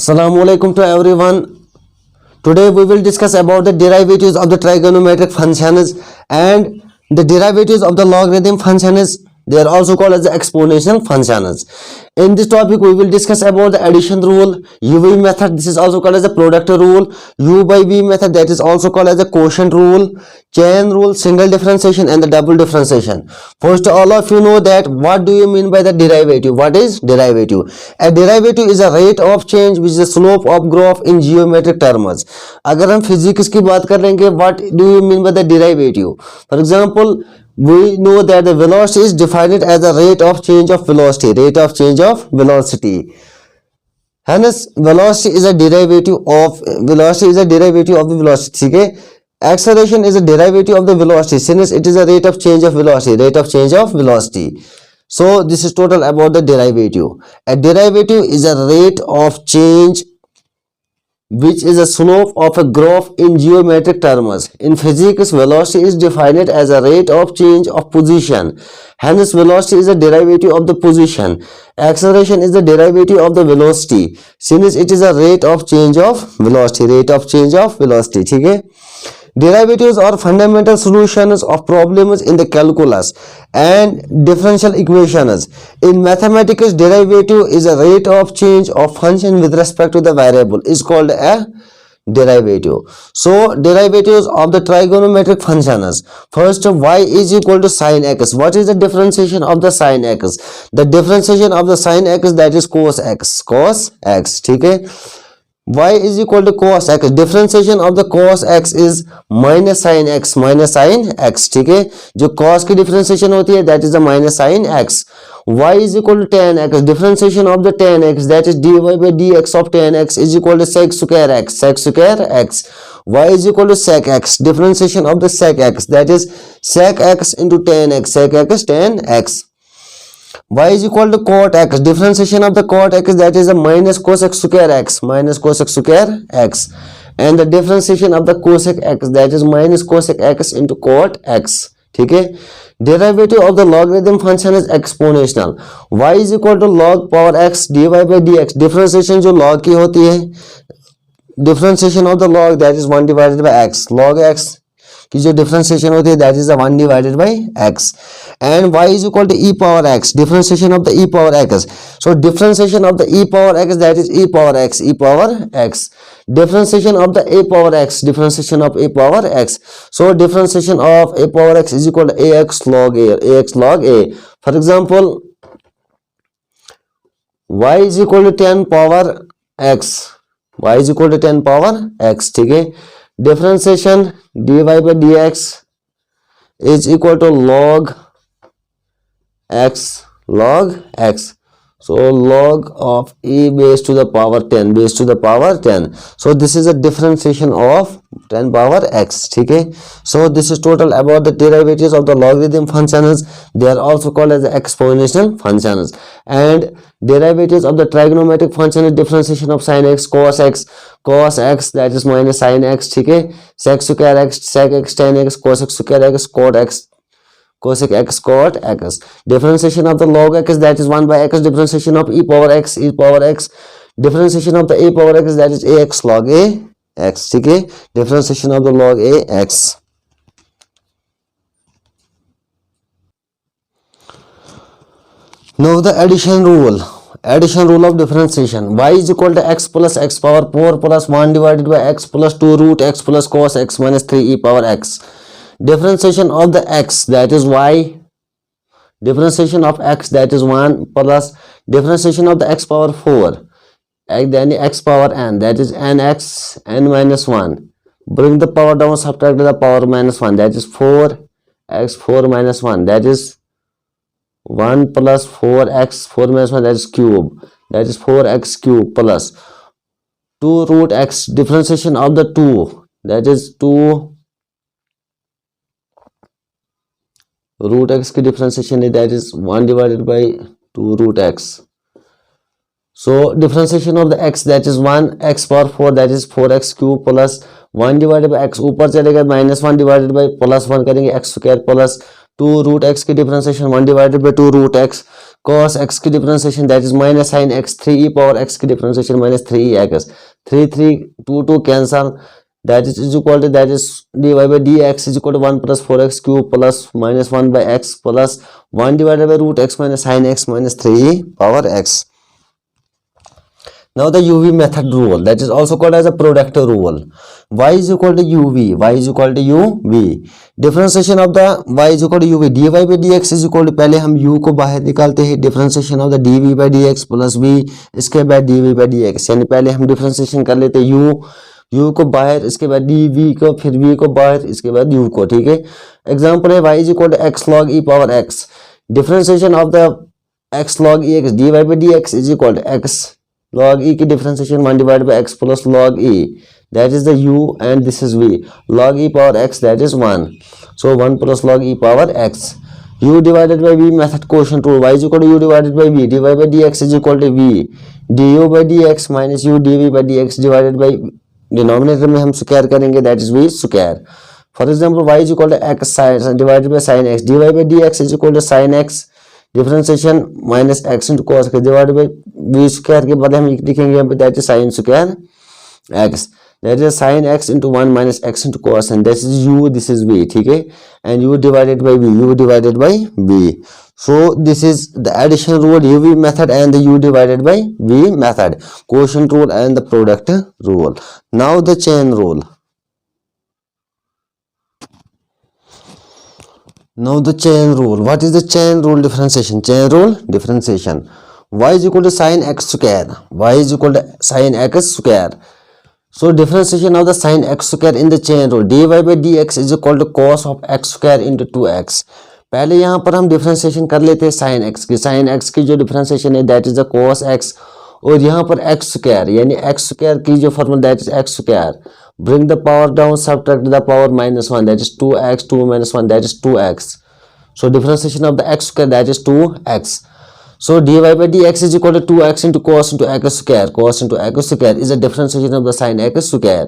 Assalamualaikum to everyone. Today we will discuss about the derivatives of the trigonometric functions and the derivatives of the logarithm functions. They are also called as the exponential functions. In this topic we will discuss about the addition rule, UV method. This is also called as the product rule. U by V method, that is also called as the quotient rule, chain rule, single differentiation and the double differentiation. First, all of you know that what do you mean by the derivative? What is derivative? A derivative is a rate of change which is the slope of graph in geometric terms. अगर हम physics की बात कर लेंगे, what do you mean by the derivative? For example, we know that the velocity is defined as the rate of change of velocity. Hence, velocity is a derivative of the velocity. Okay? Acceleration is a derivative of the velocity since it is a rate of change of velocity. So this is total about the derivative. A derivative is a rate of change which is a slope of a graph in geometric terms. In physics, velocity is defined as a rate of change of position. Hence, velocity is a derivative of the position. Acceleration is the derivative of the velocity since it is a rate of change of velocity. ठीक है? Derivatives are fundamental solutions of problems in the calculus and differential equations. In mathematics, derivative is a rate of change of function with respect to the variable is called a derivative. So, derivatives of the trigonometric functions. First, y is equal to sin x. What is the differentiation of the sin x? The differentiation of the sin x, that is cos x. ठीक है? Y is equal to cos x. Differentiation of the cos x is minus sin x. ठीक है? जो cos की differentiation होती है, that is the minus sin x. Y is equal to tan x. Differentiation of the tan x, that is dy by dx of tan x is equal to sec square x. Y is equal to sec x. Differentiation of the sec x, that is sec x into tan x. Tan x. Y is equal to cot x. Differentiation of the cot x, that is a minus cosec square x. And the differentiation of the cosec x, that is minus cosec x into cot x. ठीक है? Derivative of the logarithm function is exponential. Y is equal to log power x dy by dx. Differentiation जो log की होती है, differentiation of the log, that is 1 divided by x. Log x की जो differentiation होती है, that is 1 divided by x. And y is equal to e power x. Differentiation of the e power x. So differentiation of the e power x, that is e power x. Differentiation of the a power x. Differentiation of a power x. So differentiation of a power x is equal to ax log a. For example, y is equal to 10 power x. ठीक है? Differentiation dy by dx is equal to log x. So log of e base to the power 10. So this is a differentiation of 10 power x. ठीक है? So this is total about the derivatives of the logarithm functions. They are also called as the exponential functions. And derivatives of the trigonometric function is differentiation of sin x, cos x, that is minus sin x. ठीक है? Sec square x, sec x, tan x, cosec square x, cot x, cosec x, cot x. Differentiation of the log x, that is 1 by x. Differentiation of e power x. Differentiation of the a power x, that is ax log a x. ठीक है? Differentiation of the log a x. Now the addition rule of differentiation. Y is equal to x plus x power 4 plus 1 divided by x plus 2 root x plus cos x minus 3 e power x. Differentiation of the x, that is y. Differentiation of x, that is 1 plus differentiation of the x power 4. And then x power n, that is nx n minus 1. Bring the power down, subtract the power minus 1, that is 4x 4 minus 1, that is 1 plus 4x 4 minus 1, that is cube, that is 4x cube plus 2 root x. Differentiation of the 2, that is 2 root x की differentiation, that is 1 divided by 2 root x. So differentiation of the x, that is 1 x power 4, that is 4x cube plus 1 divided by x ऊपर चलेगा minus 1 divided by plus 1 करेंगे x square plus 2 root x की differentiation 1 divided by 2 root x cos x की differentiation that is minus sine x 3e power x की differentiation minus 3e(x) 3 3 2 2 cancel that is equal to that is dy by dx is equal to 1 plus 4x cube plus minus 1 by x plus 1 divided by root x minus sin x minus 3e power x. Now the UV method rule, that is also called as a product rule. Y is equal to UV, y is equal to UV. Differentiation of the y is equal to UV, dy by dx is equal to, पहले हम u को बाहर निकालते हैं, differentiation of the dv by dx plus v, इसके बाद dv by dx, यानी पहले हम differentiation कर लेते हैं u को बाहर, इसके बाद dv को, फिर v को बाहर, इसके बाद u को, ठीक है। एग्जाम्पल है y is equal to x log e power x. Differentiation of the x log e x, dy by dx is equal to x log e की differentiation 1 divided by x plus log e, that is the u and this is v, log e power x that is 1, so 1 plus log e power x. u divided by v method quotient rule, y is equal to u divided by v, dy by dx is equal to v du by dx minus u dv by dx divided by denominator में हम square करेंगे, that is v square. For example y is equal to x divided by sin x, dy by dx is equal to sin x differentiation minus x into cos x divided by v square के बाद हम लिखेंगे यहाँ पे that is sin square x, that is sin x into 1 minus x into cos and this is u, this is v, ठीक है, and u divided by v, u divided by v. So this is the addition rule, UV method and the u divided by v method, quotient rule and the product rule. Now the chain rule. Now the chain rule. What is the chain rule differentiation? Chain rule differentiation. Y is equal to sin x square. Y is equal to sin x square. So differentiation of the sin x square in the chain rule. dy by dx is equal to cos of x square into 2x. पहले यहाँ पर हम differentiation कर लेते हैं sine x की. Sine x की जो डिफरेंशिएशन है that is the cos x, और यहाँ पर एक्स स्क्वायर यानी एक्स स्क्वायर की जो formula that is x square, bring the power down, subtract the power minus 1 that is 2x, 2 minus 1 that is 2x. So differentiation of the x square that is 2x. So dy by dx is equal to 2x into cos into x square. Cos into x square is a differentiation of the sin x square.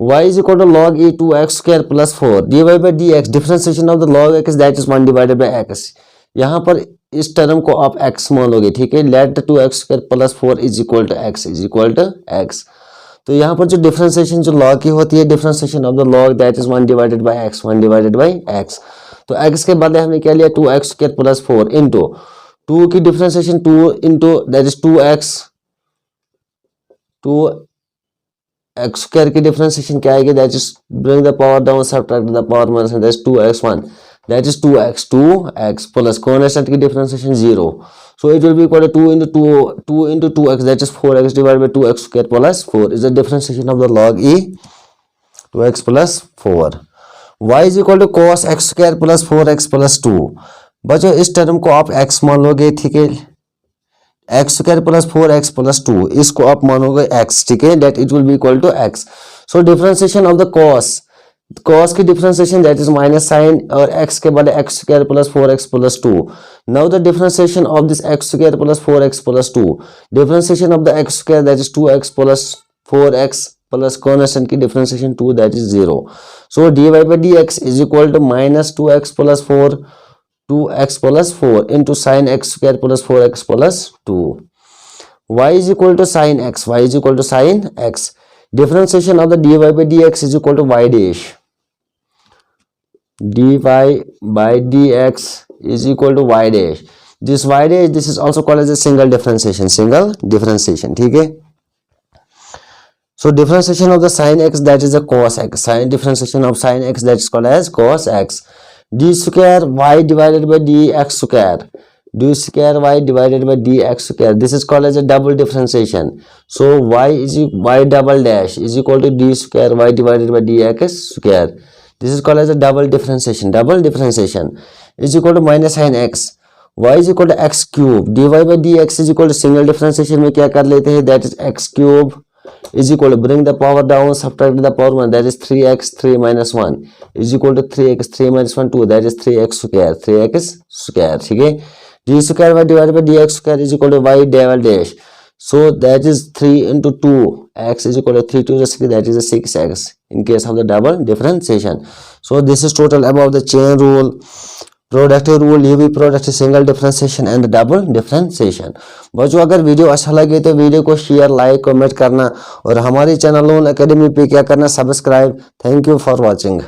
Y is equal to log e 2x square plus 4. dy by dx differentiation of the log x that is 1 divided by x. यहाँ पर इस term को आप x मान लोगे, ठीक है. Let 2x square plus 4 is equal to x is equal to x. तो यहाँ पर जो डिफरेंशिएशन जो log की होती है, differentiation of the log that is 1 divided by x, 1 divided by x. तो x के बदले हमने क्या लिया 2x square plus 4 into 2 की differentiation 2 into that is 2x, 2x square की डिफरेंशिएशन क्या आएगी that is bring the power down, subtract the power minus that is 2x1 that is 2x plus constant की differentiation 0. So it will be equal to 2 into 2x that is 4x divided by 2x square plus 4 is the differentiation of the log e 2x plus 4. Y is equal to cos x square plus 4x plus 2. बच्चों इस term को आप x मान लोगे, ठीक है. x square plus 4x plus 2 इसको आप मानोगे x, ठीक है, that it will be equal to x. So differentiation of the cos की differentiation that is minus sin और x के बाद x square plus 4x plus 2. Now the differentiation of this x square plus 4x plus 2. Differentiation of the x square that is 2x plus 4x plus constant की differentiation 2 that is 0. So dy by dx is equal to minus 2x plus 4 2x plus 4 into sin x square plus 4x plus 2. Y is equal to sin x. Y is equal to sin x. Differentiation of the dy by dx is equal to y dash. dy by dx is equal to y dash. This y dash, this is also called as a single differentiation. Single differentiation, ठीक है. So differentiation of the sin x that is a cos x. Sin differentiation of sin x that is called as cos x. d square y divided by dx square. d square y divided by dx square. This is called as a double differentiation. So y double dash is equal to d square y divided by dx square. This is called as a double differentiation. Double differentiation is equal to minus sin x. Y is equal to x cube. dy by dx is equal to single differentiation में क्या कर लेते हैं that is x cube is equal to bring the power down, subtract the power 1 that is 3x 3 minus 1 is equal to 3x 3 minus 1 2 that is 3x square. 3x square, ठीक है. d square y divided by dx square is equal to y double dash. So that is 3 into 2 x is equal to 3 to the 6 that is a 6x in case of the double differentiation. So this is total about the chain rule. Product rule, ये भी product single differentiation and double differentiation. बच्चों अगर video अच्छा लगे तो video को share, like, comment करना और हमारे चैनल लोन एकेडमी पे क्या करना, subscribe. Thank you for watching.